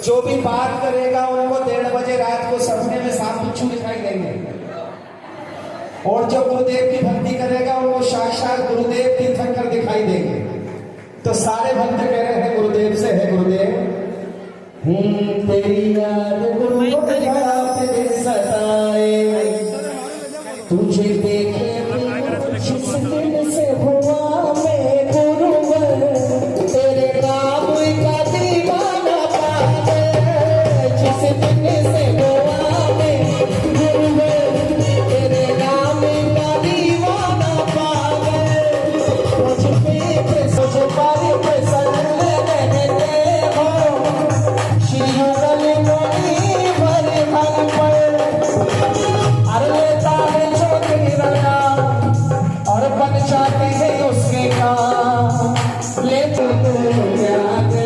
जो भी बात करेगा उनको 1:30 बजे रात को सपने में सांप बिच्छू दिखाई देंगे, और जो गुरुदेव की भक्ति करेगा उनको साक्षात गुरुदेव तीर्थंकर दिखाई देंगे। तो सारे भक्त कह रहे हैं गुरुदेव से, है गुरुदेव तेरी याद तेरे सताए, तुझे देखे जिस दिन से हुआ मैं गुरुवर, तेरे नाम का दीवाना पागल, जिस दिन से हुआ मैं गुरुवर, तेरे नाम का दीवाना पागल, मुझ पर प्रसन्न रहते हो, शीतल मोड़ी भर भर पर, अरे लेता है जो तेरा नाम और बन जाते हैं उसके काम, ले तो याद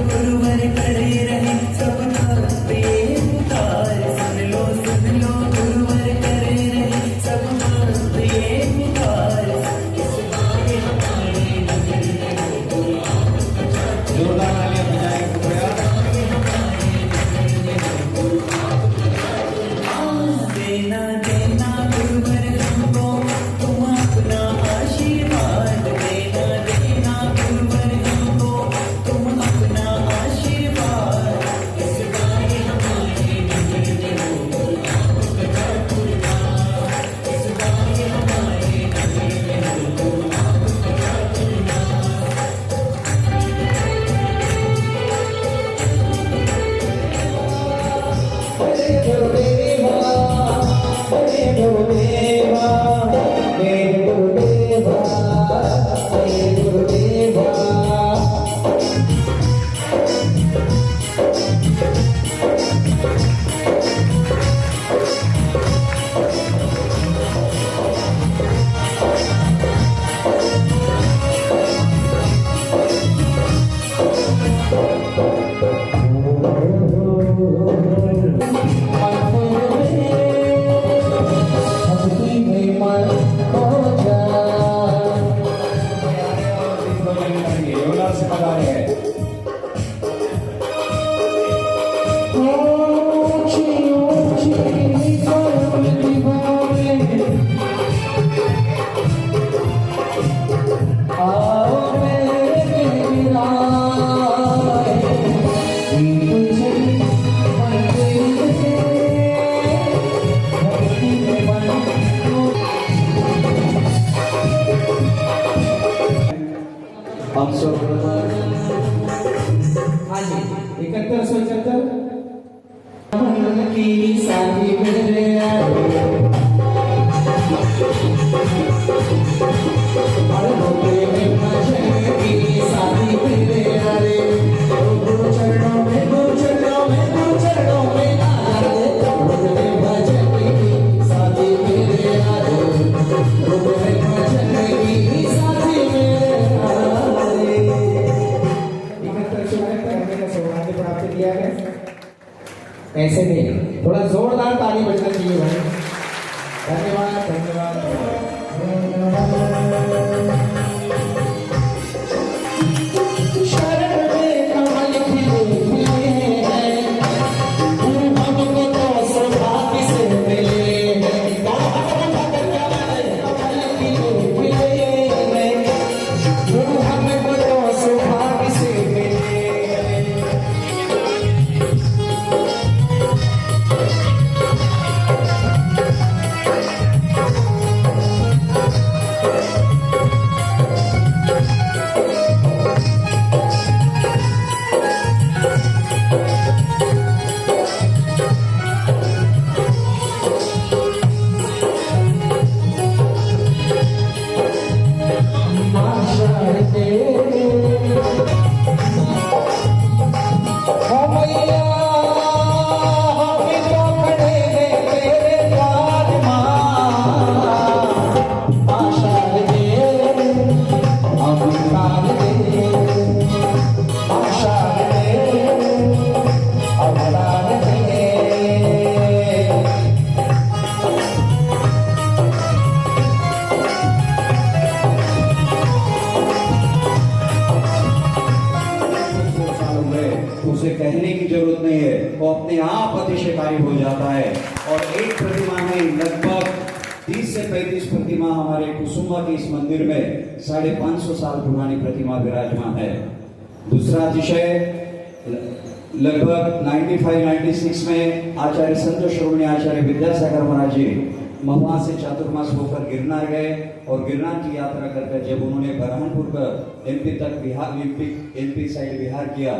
गुरुवर करे रहे सबका प्रेम तार, सुन लो मनोरंजन करेंगे। योला से पधारे हैं। हाँ जी, 7171 की साथी मेरे ऐसे नहीं, थोड़ा जोरदार ताली बजना चाहिए भाई। धन्यवाद धन्यवाद। उसे कहने की जरूरत नहीं है, वो अपने आप अतिशयकारी हो जाता है। और एक प्रतिमा में लगभग 30 से 35 प्रतिमा हमारे कुसुम्बा के इस मंदिर में 550 साल पुरानी प्रतिमा विराजमान है। दूसरा अतिशय लगभग 95-96 में आचार्य संत श्रोमणी आचार्य विद्यासागर महाराज जी वहां से चातुर्मास होकर गिरनार गए और गिरनार की यात्रा करके जब उन्होंने बरहानपुर पर एमपी तक बिहार एमपी साइड बिहार किया,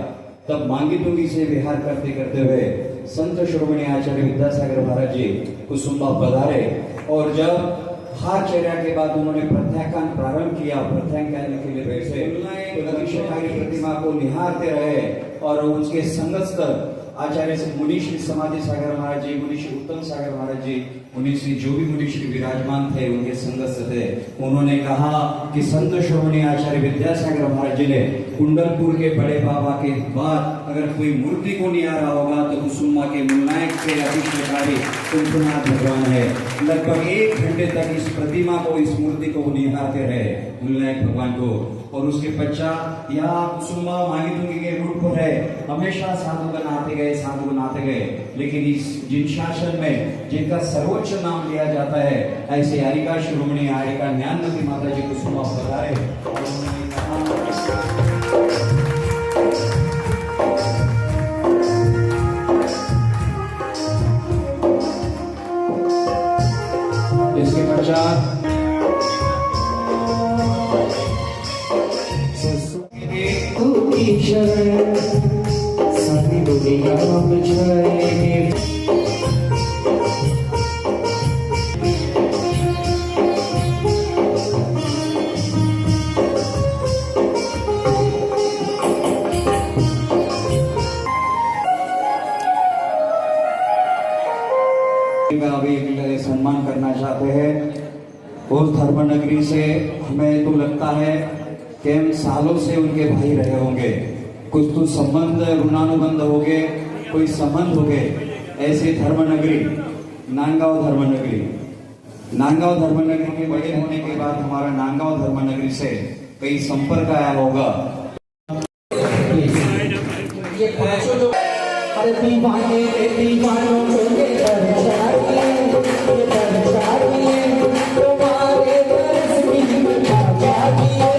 तब मांगी तुंगी से विहार करते करते हुए संत श्रोमणी आचार्य विद्यासागर महाराज जी कुसुम्बा पधारे। और जब हार चर्या के बाद उन्होंने प्रत्याख्यान प्रारंभ किया, प्रत्याख्यान के लिए बैठे तो अतिशयकारी प्रतिमा को निहारते रहे और उसके संगत आचार्य से मुनि श्री समाधि सागर महाराज जी, मुनि श्री उत्तम सागर महाराज जी, मुनि श्री जो भी मुनि श्री विराजमान थे उनके संगत थे। उन्होंने कहा कि संत श्रोमणी आचार्य विद्यासागर महाराज जी ने कुंडलपुर के बड़े बाबा के बाद अगर कोई मूर्ति को नहीं आ रहा होगा तो कुसुम्बा के मूलनायक के अतिशयकारी कुंभनाथ भगवान है। लगभग 1 घंटे तक इस प्रतिमा को, इस मूर्ति को निहारते रहे मूलनायक भगवान को। और उसके पश्चात यहाँ कुसुम्बा मांगीतुंगी के रूट पर है, हमेशा साधुगण आते गए, साधुगण आते गए, लेकिन इस जिन शासन में जिनका सर्वोच्च नाम लिया जाता है ऐसे हरिका श्रोमणी हरिका ज्ञानमती माता जी कुसुम्बा पधारे। इसके पश्चात सारी दुनिया में छाएगी। अभी सम्मान करना चाहते हैं उस धर्मनगरी से। हमें तो लगता है कि हम सालों से उनके भाई रहे होंगे, कुछ तो संबंध ऋणानुबंध हो गए, कोई संबंध हो गए। ऐसे धर्मनगरी नांदगांव धर्मनगरी के बड़े होने के बाद हमारा नांदगांव धर्मनगरी से कहीं संपर्क आया होगा। ये पांचों लोग अरे दीवाने दीवानों को ये दर्शाइए तुम्हारे दर्श की मजा जागिए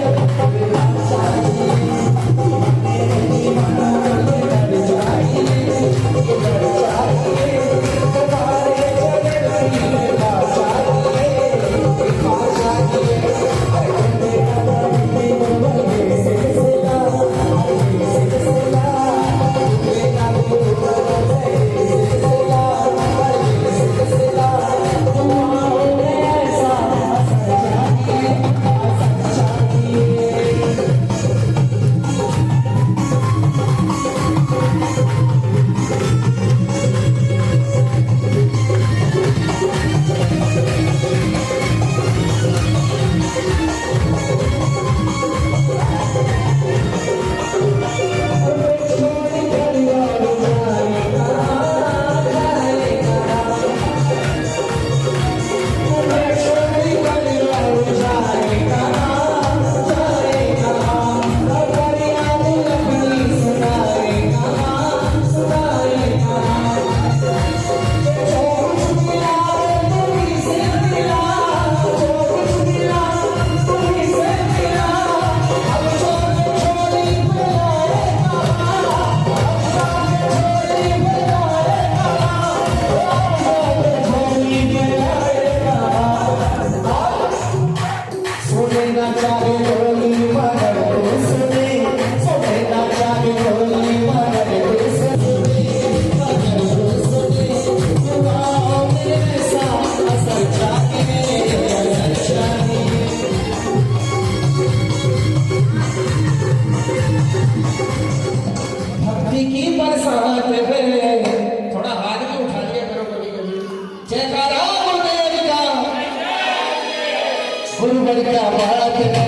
गुरुवर क्या बात है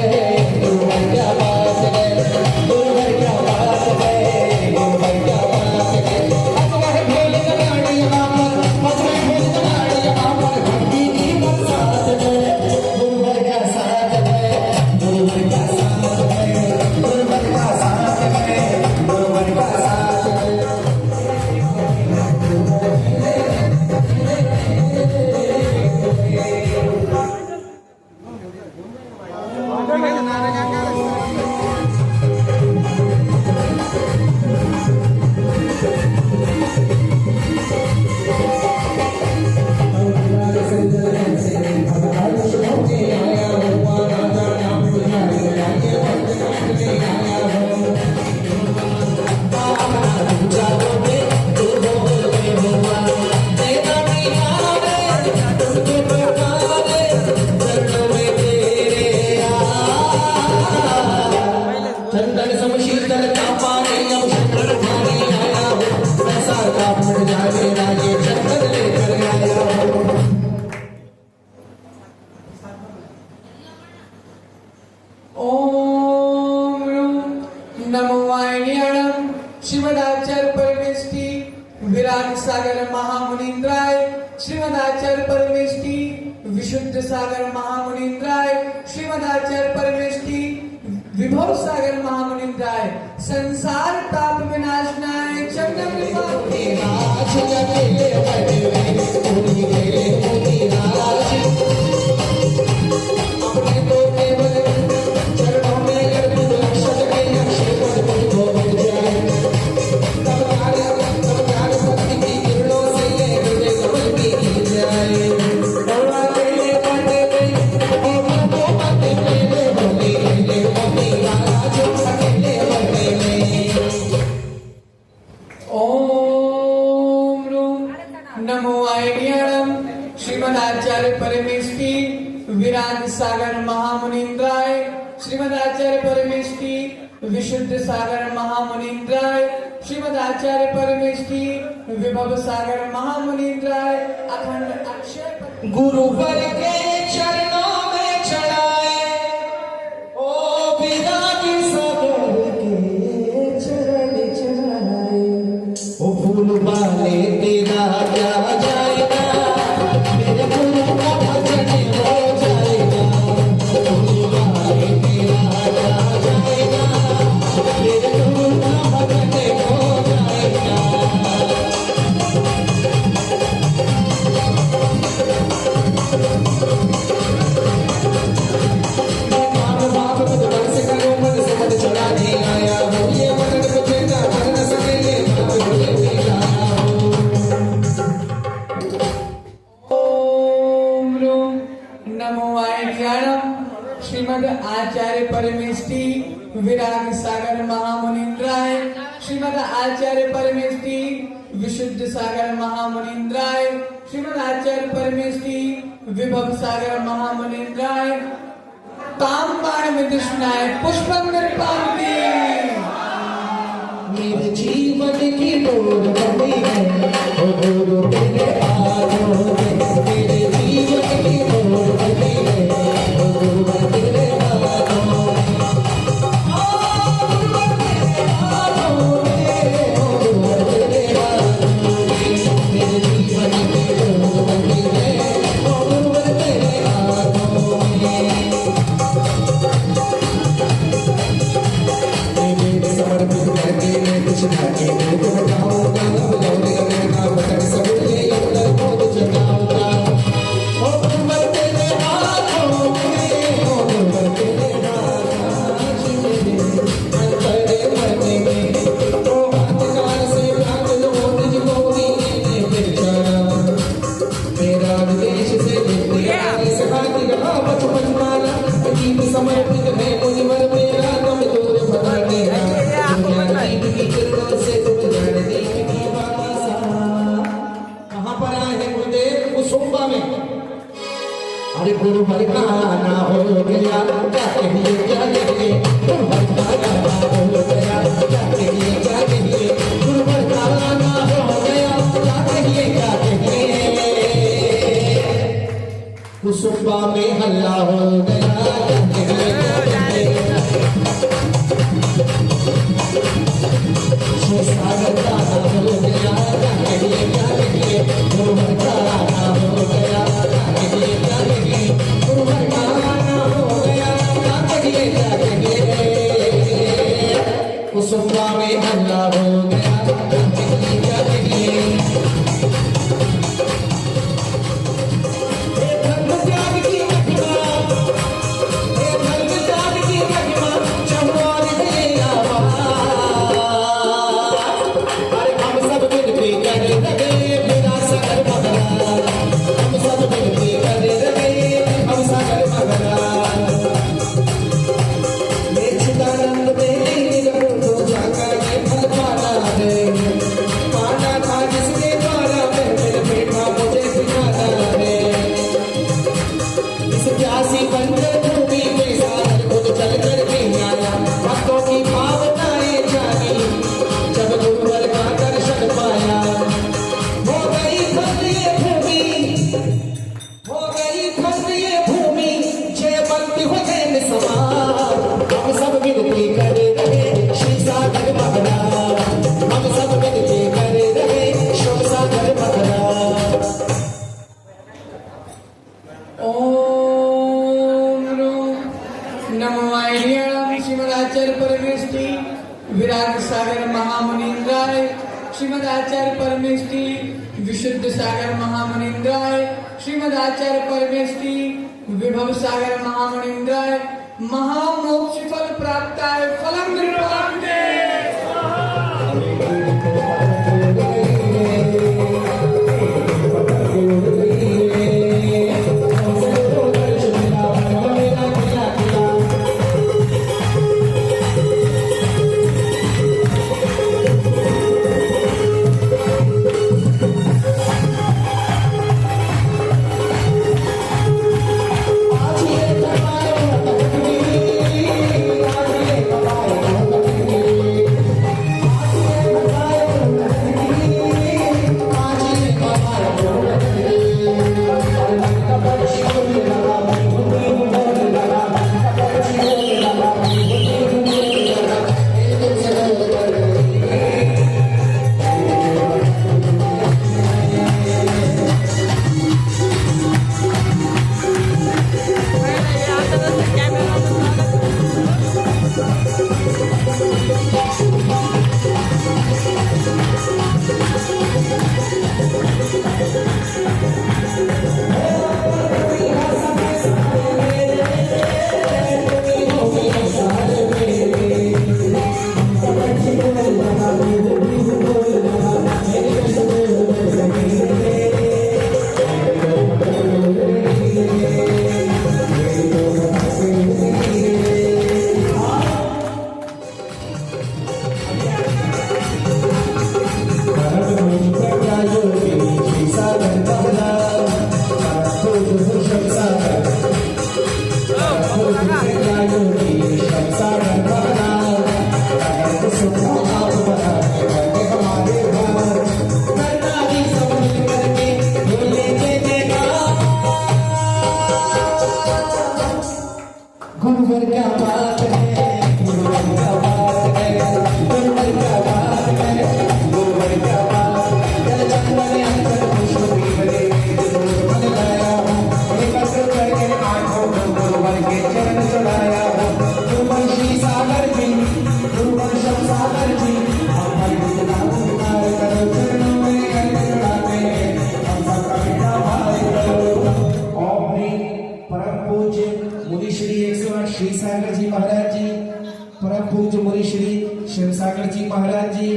गुरुवर क्या बात है गुरुवर क्या बात है गुरुवर क्या बात है मजमह ढोल कनाड़ी यहाँ पर मजमह ढोल कनाड़ी यहाँ पर भक्ति की बरसात है गुरुवर का साथ है गुरुवर का साथ है गुरुवर का साथ है गुरुवर का साथ है श्रीमदाचार्य परमेष्टि विराट सागर महामुनीन्द्राय श्रीमदाचार्य परमेष्टि विशुद्ध सागर महामुनीन्द्राय श्रीमदाचार्य परमेष्टि विभव सागर महामुनीन्द्राय संसार ताप विनाशनाय चंदन श्रीमदाचार्य परमेष्टि विराट सागर महामुनीन्द्राय श्रीमदाचार्य परमेष्टि विशुद्ध सागर महामुनीन्द्राय श्रीमदाचार्य परमेष्टि विभव सागर महामुनीन्द्राय अखंड अक्षय गुरुवर के चरणों में चढ़ाए ओ विराट सागर के चरण चढ़ाए ओ फूल वाले तेरा क्या जाएगा गुरु का भजन हो जाएगा फूल वाले तेरा सागर महामुनीन्द्राय श्रीमद आचार्य परमेष्टि विशुद्ध सागर महामुनीन्द्राय श्रीमद आचार्य परमेष्टि विभव सागर महामुनीन्द्राय ताम्बाण विदुषणाय पुष्पंगर पार्वती। मेरे जीवन की डोर बंधी है ओ गुरु तेरे हाथों में, मेरे जीवन की डोर बंधी है ओ गुरु तेरे हाथों में, ओ गुरु तेरे हाथों में, ओ गुरु तेरे हाथों में, मेरे जीवन की डोर बंधी है ओ गुरु तेरे हाथों में। समर्पित करके मैं कुछ ढाके मैं तो बताऊंगा, बुलाने लगेगा बटन सब ले अंदर को जगाऊंगा। ओ गुरुवर तेरे हाथों में, ओ गुरुवर तेरे हाथों में, अंतरे मन में ओ हाथ से काट लो मुझको दीने बेचारा, मेरा देश से तेरे सहाती का बचपन वाला गीत समर्पित है मुझवर मेरा कमजोर बना देना, कहाँ पर आए हैं गुरुदेव? कुसुम्बा में। अरे गुरुवर का आना हो गया, क्या कहिए क्या कहिए, गुरुवर का आना हो गया, क्या कहिए क्या कहिए, गुरुवर का आना हो गया, क्या कहिए क्या कहिए, कुसुम्बा में हल्ला हो गया, क्या कहिए क्या कहिए, सागर का हो गया, क्या कहिए क्या कहिए, गुरुवर का आना हो गया, क्या कहिए क्या कहिए, गुरुवर का आना हो गया, क्या कहिए क्या कहिए, कुसुम्बा में हल्ला हो गया, क्या कहिए क्या कहिए। विराग सागर महामुनीन्द्राय श्रीमद आचार्य परमेष्टि विशुद्ध सागर महामुनीन्द्राय श्रीमद आचार्य परमेष्टि विभव सागर महामुनीन्द्राय महामोक्ष फल प्राप्ताय फलम निर्वाणते। आज ये गुरुवर क्या बात है, गुरुवर क्या बात। जल चंद्र ने अंतर पुष्प पीपले मन लाया हूँ, एकत्र करके आंखों को गुरुवर के चरण चढ़ाया हूँ। गुरुवर श्री सागर जी, गुरुवर शब सागर जी, हमारी पुकार करो चरणों में अर्घ्य चढ़ाते हैं, हम सबका बेड़ा पार करो। ओम ह्रीं परम पूज्य मुनि श्री 108 श्री सागर जी महाराज जी, परम पूज्य मुनि श्री शिव सागर जी महाराज जी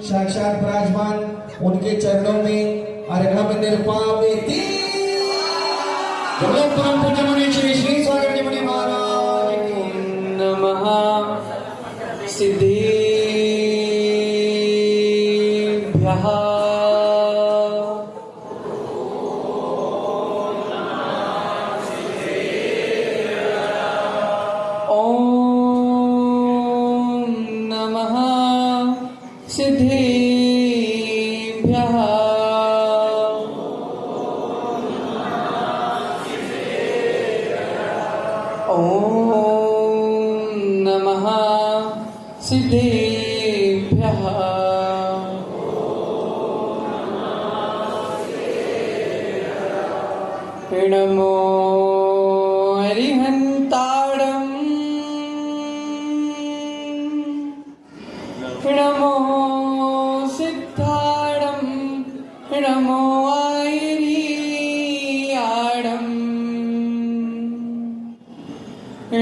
साक्षात विराजमान, उनके चरणों में अर्घ्य निर्पावेति। बोलो परम पूज्य मुनि श्री श्री सागर जी मुनि महाराज की नमः। सिद्धेभ्यः सिद्धेभ्यः ॐ नमः सिद्धेभ्यः। नमो हरिहन्ताडम्, नमो सिद्धाडम्, नमो आयर्याडम्,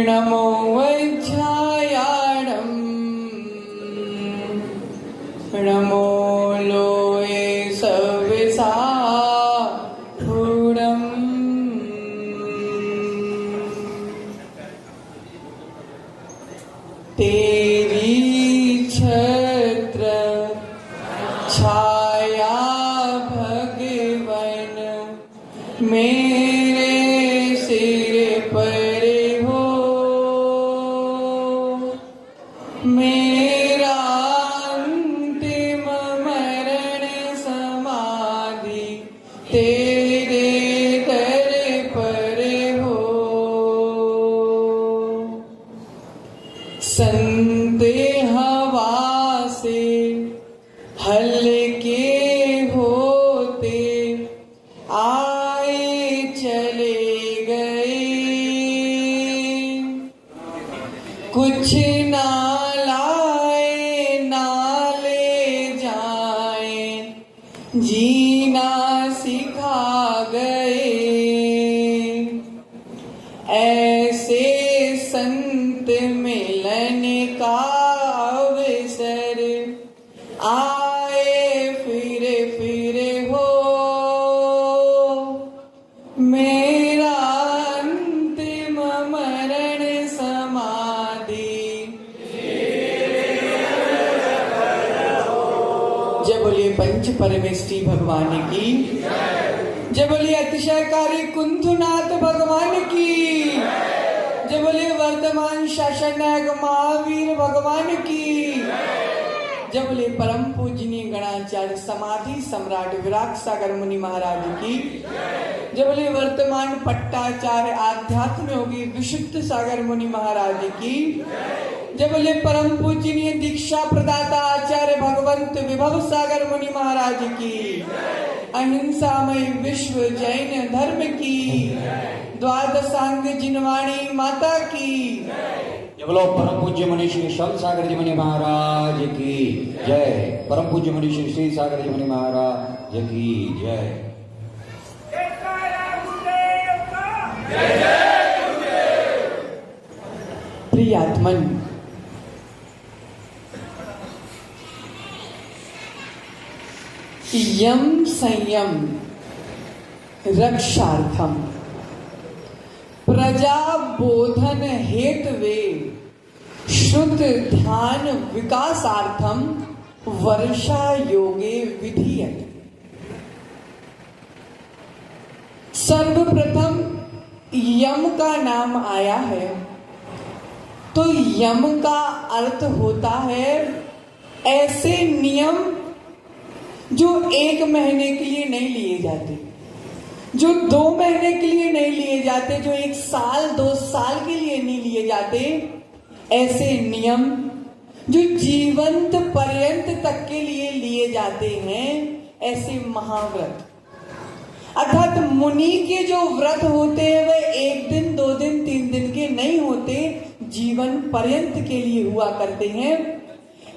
नमो वैद्यायाडम्, नमो लोये सविसाहुडम्। तेरी छत्र छाया भगवन मेरे सिर पर हो, मेरा अंतिम मरण समाधि तेरे दर पर हो। संदेहवा से हल्के होते आए चले गए, कुछ ना लाए ना ले जाए, जीना सिखा गए। ऐसे संत मिलन का अवसर आए फिर हो, मेरा अंतिम मरण समाधि। जय बोलिए पंच परमेष्टि भगवान की, जय बोलिए अतिशयकारी कुंथुनाथ भगवान की, जय बोलिए वर्तमान शासन नायक महावीर भगवान की, जय बोलिए परम पूजनीय गणाचार्य समाधि सम्राट विराग सागर मुनि महाराज की, जय बोलिए वर्तमान पट्टाचार्य आध्यात्म योगी विशुद्ध सागर मुनि महाराज की, जय बोलिए परम पूजनीय दीक्षा प्रदाता आचार्य भगवंत विभव सागर मुनि महाराज की, अहिंसामय विश्व जैन धर्म की, द्वादशांग जिनवाणी माता की। बोलो परम पूज्य मुनि श्री शिव सागर जी मुनि महाराज की जय। परम पूज्य मुनि श्री श्री सागर जी मुनि महाराज की जय। प्रियात्मन, यम संयम रक्षार्थम प्रजा बोधन हेतवे श्रुत ध्यान विकासार्थम वर्षा योगे विधीयते। सर्वप्रथम यम का नाम आया है तो यम का अर्थ होता है ऐसे नियम जो 1 महीने के लिए नहीं लिए जाते, जो 2 महीने के लिए नहीं लिए जाते, जो 1 साल 2 साल के लिए नहीं लिए जाते। ऐसे नियम जो जीवंत पर्यंत तक के लिए लिए जाते हैं, ऐसे महाव्रत अर्थात मुनि के जो व्रत होते हैं वह 1 दिन 2 दिन 3 दिन के नहीं होते, जीवन पर्यंत के लिए हुआ करते हैं।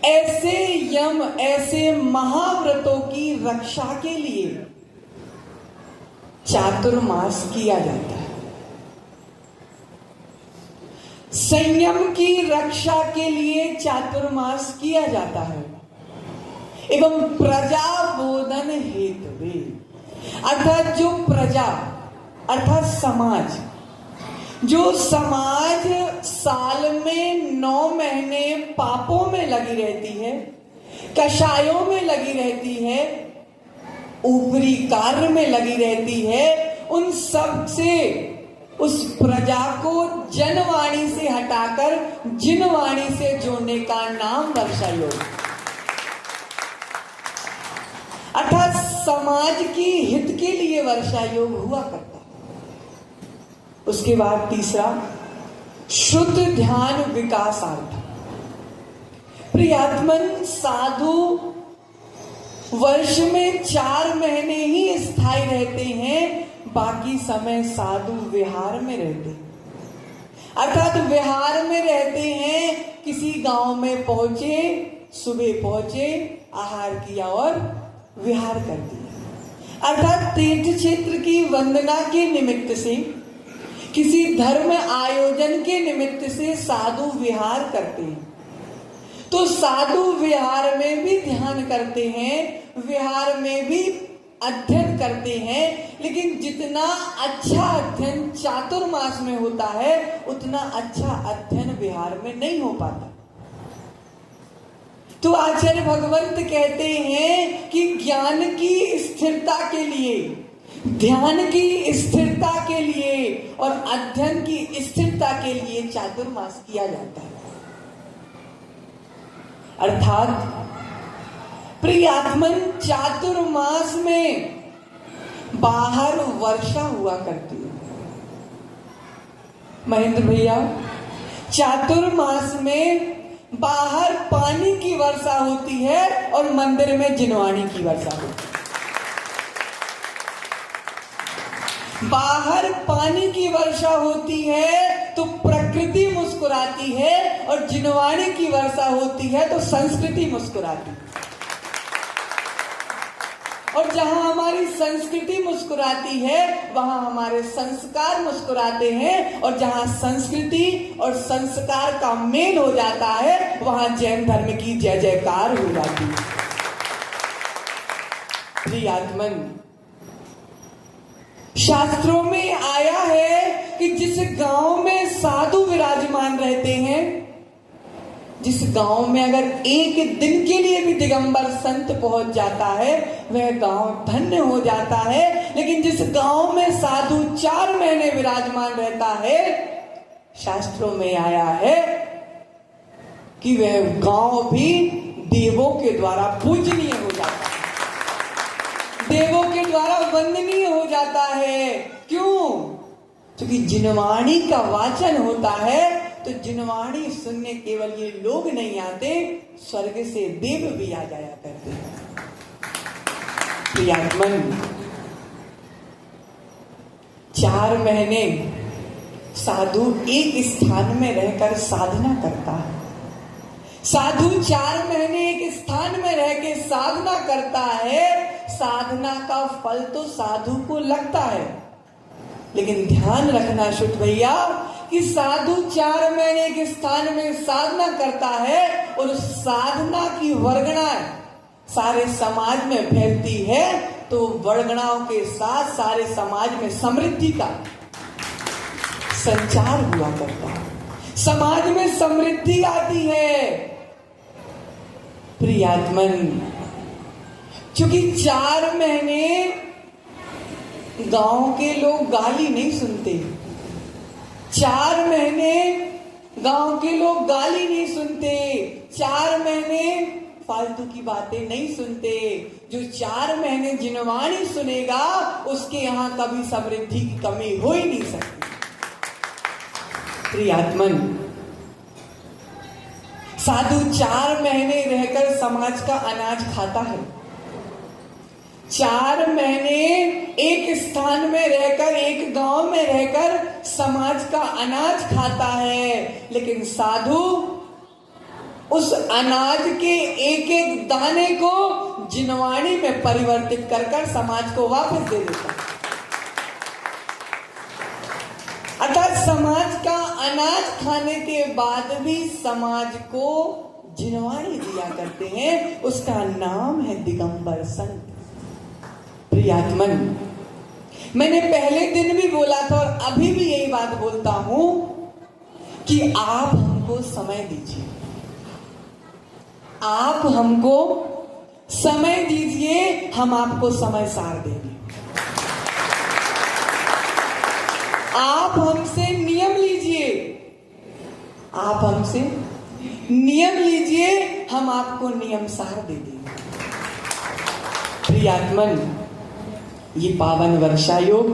ऐसे यम, ऐसे महाव्रतों की रक्षा के लिए चातुर्मास किया जाता है। संयम की रक्षा के लिए चातुर्मास किया जाता है एवं प्रजा बोधन हेतु अर्थात जो प्रजा अर्थात समाज, जो समाज साल में 9 महीने पापों में लगी रहती है, कषायों में लगी रहती है, ऊपरी कार्य में लगी रहती है, उन सब से उस प्रजा को जनवाणी से हटाकर जिनवाणी से जोड़ने का नाम वर्षा योग अर्थात समाज की हित के लिए वर्षा योग हुआ करता है। उसके बाद तीसरा, शुद्ध ध्यान विकासार्थ। प्रियात्मन साधु वर्ष में 4 महीने ही स्थायी रहते हैं, बाकी समय साधु विहार में रहते हैं। अर्थात विहार में रहते हैं, किसी गांव में पहुंचे, सुबह पहुंचे, आहार किया और विहार कर दिया। अर्थात तीर्थ क्षेत्र की वंदना के निमित्त से, किसी धर्म आयोजन के निमित्त से साधु विहार करते हैं। तो साधु विहार में भी ध्यान करते हैं, विहार में भी अध्ययन करते हैं, लेकिन जितना अच्छा अध्ययन चातुर्मास में होता है उतना अच्छा अध्ययन विहार में नहीं हो पाता। तो आचार्य भगवंत कहते हैं कि ज्ञान की स्थिरता के लिए, ध्यान की स्थिरता के लिए और अध्ययन की स्थिरता के लिए चातुर्मास किया जाता है। अर्थात प्रियात्मन चातुर्मास में बाहर वर्षा हुआ करती है। महेंद्र भैया, चातुर्मास में बाहर पानी की वर्षा होती है और मंदिर में जिनवाणी की वर्षा होती है। बाहर पानी की वर्षा होती है तो प्रकृति मुस्कुराती है, और जिनवाणी की वर्षा होती है तो संस्कृति मुस्कुराती है। और जहां हमारी संस्कृति मुस्कुराती है वहां हमारे संस्कार मुस्कुराते हैं, और जहां संस्कृति और संस्कार का मेल हो जाता है वहां जैन धर्म की जय जयकार हो जाती है। प्रियात्मन, शास्त्रों में आया है कि जिस गांव में साधु विराजमान रहते हैं, जिस गांव में अगर एक दिन के लिए भी दिगंबर संत पहुंच जाता है वह गांव धन्य हो जाता है। लेकिन जिस गांव में साधु 4 महीने विराजमान रहता है, शास्त्रों में आया है कि वह गांव भी देवों के द्वारा पूजनीय हो जाता है, देवों के द्वारा वंदनीय हो जाता है। क्यों? क्योंकि जिनवाणी का वाचन होता है, तो जिनवाणी सुनने केवल ये लोग नहीं आते, स्वर्ग से देव भी आ जाया करते हैं। प्रियात्मन, 4 महीने साधु एक स्थान में रहकर साधना करता है। साधु 4 महीने एक स्थान में रह के साधना करता है। साधना का फल तो साधु को लगता है, लेकिन ध्यान रखना शुद्ध भैया कि साधु 4 महीने एक स्थान में साधना करता है और उस साधना की वर्गणा सारे समाज में फैलती है, तो वर्गणाओं के साथ सारे समाज में समृद्धि का संचार हुआ करता है, समाज में समृद्धि आती है। प्रियात्मन, क्योंकि 4 महीने गांव के लोग गाली नहीं सुनते, 4 महीने गांव के लोग गाली नहीं सुनते, 4 महीने फालतू की बातें नहीं सुनते। जो 4 महीने जिनवाणी सुनेगा उसके यहां कभी समृद्धि की कमी हो ही नहीं सकती। प्रियात्मन, साधु 4 महीने रहकर समाज का अनाज खाता है। 4 महीने एक स्थान में रहकर, एक गांव में रहकर समाज का अनाज खाता है, लेकिन साधु उस अनाज के एक एक दाने को जिनवाणी में परिवर्तित कर समाज को वापस दे देता है। अर्थात समाज का अनाज खाने के बाद भी समाज को जिनवाणी दिया करते हैं। उसका नाम है दिगंबर संत। प्रियात्मन, मैंने पहले दिन भी बोला था और अभी भी यही बात बोलता हूं कि आप हमको समय दीजिए, आप हमको समय दीजिए, हम आपको समय सार देंगे। आप हमसे नियम लीजिए, आप हमसे नियम लीजिए, हम आपको नियम सार दे देंगे। प्रियात्मन, ये पावन वर्षा योग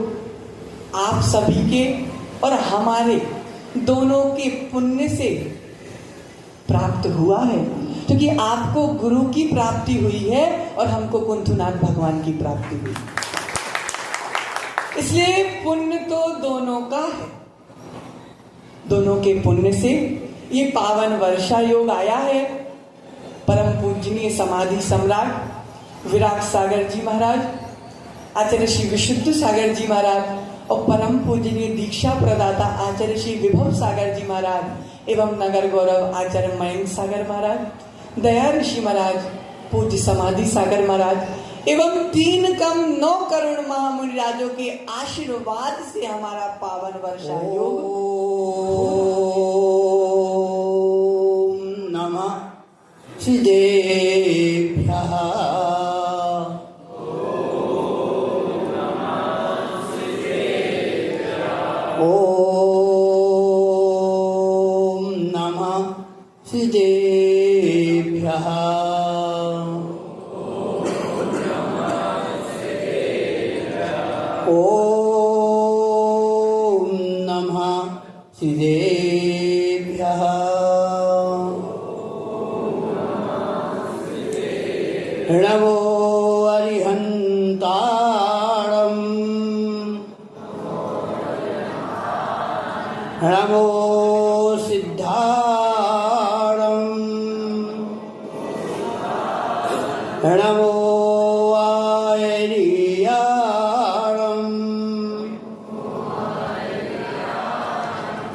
आप सभी के और हमारे दोनों के पुण्य से प्राप्त हुआ है, क्योंकि आपको गुरु की प्राप्ति हुई है और हमको कुंथुनाथ भगवान की प्राप्ति हुई। इसलिए पुण्य तो दोनों का है। दोनों के पुण्य से ये पावन वर्षा योग आया है। परम पूजनीय समाधि सम्राट विराट सागर जी महाराज, आचार्य श्री विशुद्ध सागर जी महाराज और परम पूजनीय दीक्षा प्रदाता आचार्य श्री विभव सागर जी महाराज एवं नगर गौरव आचार्य मयंक सागर महाराज, दया ऋषि महाराज, पूज्य समाधि सागर महाराज एवं 3 कम 9 करोड़ महामुनिराजों के आशीर्वाद से हमारा पावन वर्षा योग। ओम नमः सिद्धेभ्यः। ओम नमः सिद्धेभ्यः। ओम नमः सिद्धेभ्यः। नमो अरिहन्तारम्, नमो सिद्धारम्, नमो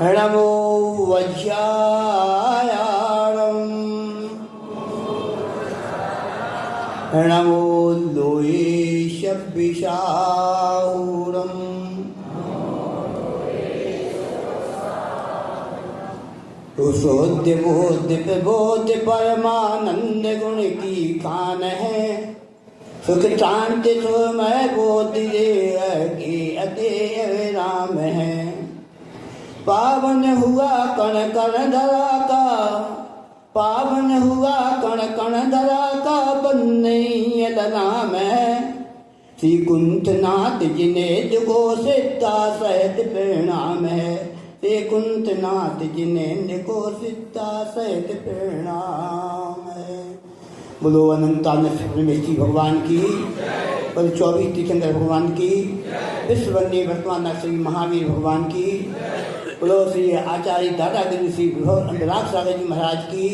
नमो वज्रायाणम्, नमो लोयेशविशाहुरम्, रुषोद्य बोध्य प्रबोध्य परमानंद गुण की खान है। सुख शांति सुमय बोधि के अदेव राम है। पावन हुआ कण कण धरा का, पावन हुआ कण कण धरा का, बन्नैया नाम है। श्री कुंथनाथ जिन्हें जुगो सिद्धा सहित प्रणाम है। श्री कुंथनाथ जिन्हें जुगो सिद्धा सहित प्रणाम है। बोलो अनंतानंद परमेश्वरी भगवान की और 24 तीर्थंकर भगवान की, विश्ववन्य वर्तमान श्री महावीर भगवान की, बोलो श्री आचार्य दादा गुरु श्री विराट सागर जी महाराज की,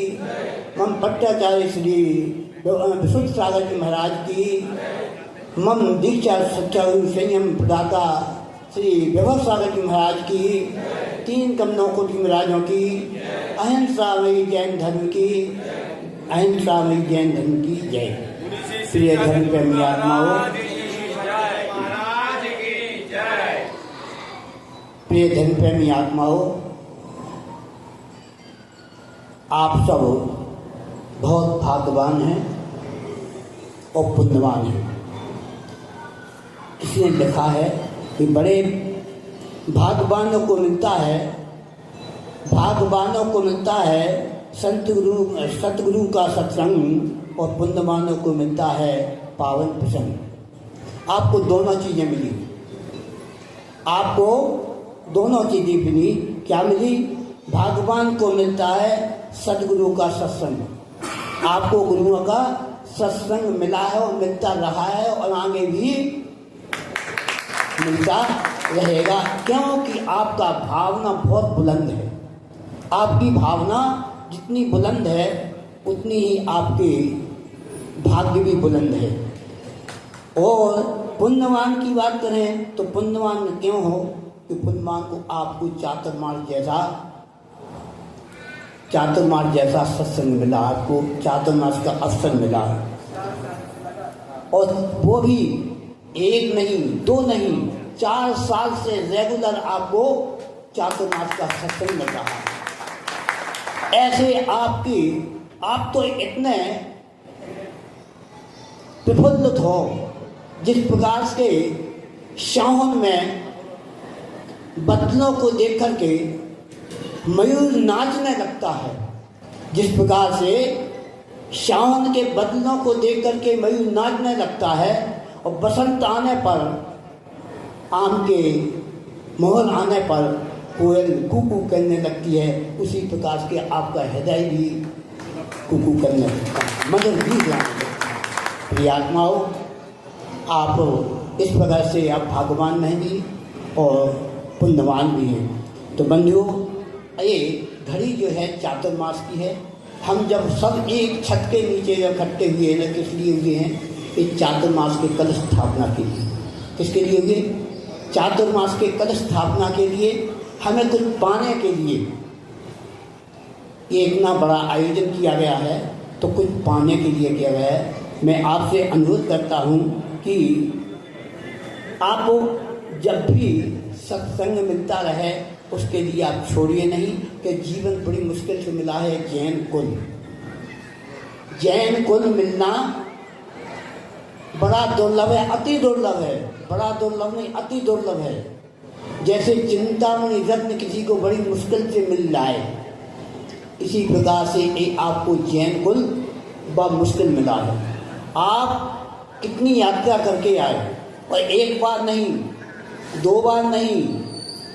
मम पट्टाचार्य श्री विशुद्ध सागर जी महाराज की, मम दीक्षा सच्चा संयम प्रदाता श्री विभव सागर जी महाराज की, 3 कम 9 कोटि महाराजों की, अहिंसा में जैन धर्म की, अहिंसा में जैन धर्म की जय। प्रिय धर्म प्रेमी आत्माओं, प्रिय धर्म प्रेमी आत्माओं, आप सब बहुत भाग्यवान हैं और पुण्यवान हैं। किसी ने लिखा है कि बड़े भाग्यवानों को मिलता है, भाग्यवानों को मिलता है सतगुरु का सत्संग, और पुण्यवानों को मिलता है पावन प्रसंग। आपको दोनों चीजें मिली, आपको दोनों चीजें मिली। क्या मिली? भगवान को मिलता है सदगुरु का सत्संग। आपको गुरुओं का सत्संग मिला है और मिलता रहा है और आगे भी मिलता रहेगा, क्योंकि आपका भावना बहुत बुलंद है। आपकी भावना जितनी बुलंद है उतनी ही आपके भाग्य भी बुलंद है। और पुण्यवान की बात करें तो पुण्यवान क्यों हो कि पुण्यवान को आपको चातुर्मास जैसा सत्संग मिला, आपको चातुर्मास का अवसर मिला, और वो भी एक नहीं, दो नहीं, 4 साल से रेगुलर आपको चातुर्मास का सत्संग मिल रहा है। ऐसे आप तो इतने प्रफुल्लित हो, जिस प्रकार से सावन में बदलों को देख करके मयूर नाचने लगता है, जिस प्रकार से सावन के बदलों को देख करके मयूर नाचने लगता है, और बसंत आने पर, आम के मोहर आने पर कोयल कुकू करने लगती है, उसी प्रकार के आपका हृदय भी कुकू करने लगता है, मगर भी गाने लगता है। प्रिय आत्माओं, आप इस प्रकार से आप भाग्यवान नहीं भी और पुण्यवान भी हैं। तो बंधुओं, ये घड़ी जो है चातुर्मास की है। हम जब सब एक छत के नीचे इकट्ठे हुए हैं, किस लिए हुए हैं? इस चातुर्मास के कलश स्थापना के लिए। किसके लिए हुए? चातुर्मास के कलश स्थापना के लिए, हमें कुछ पाने के लिए ये इतना बड़ा आयोजन किया गया है, तो कुछ पाने के लिए किया गया है। मैं आपसे अनुरोध करता हूँ कि आप जब भी सत्संग मिलता रहे उसके लिए आप छोड़िए नहीं, कि जीवन बड़ी मुश्किल से मिला है। जैन कुल मिलना बड़ा दुर्लभ है, अति दुर्लभ है, बड़ा दुर्लभ नहीं, अति दुर्लभ है। जैसे चिंतामणि रत्न किसी को बड़ी मुश्किल से मिल जाए, इसी प्रकार से एक आपको जैन कुल बड़ा मुश्किल मिला है। आप कितनी यात्रा करके आए, और एक बार नहीं, 2 बार नहीं,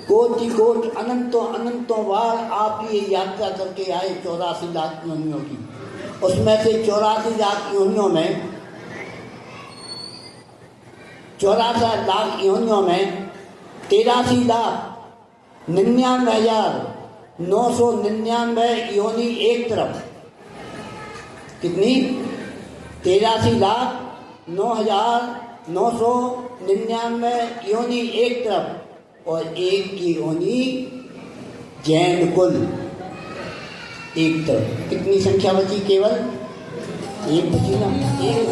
कोटि कोटि अनंतों बार आप ये यात्रा करके आए 84 लाख योनियों की। उसमें से 84 लाख योनियों में 83,99,999 योनि एक तरफ। कितनी? 83,09,999 योनि एक तरफ, और एक की योनि जैन कुल एक तरफ। कितनी संख्या बची? केवल एक बची ना, एक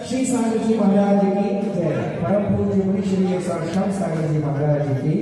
श्री सागर जी महाराज की जय। परम पूज्य श्री श्याम सागर जी महाराज की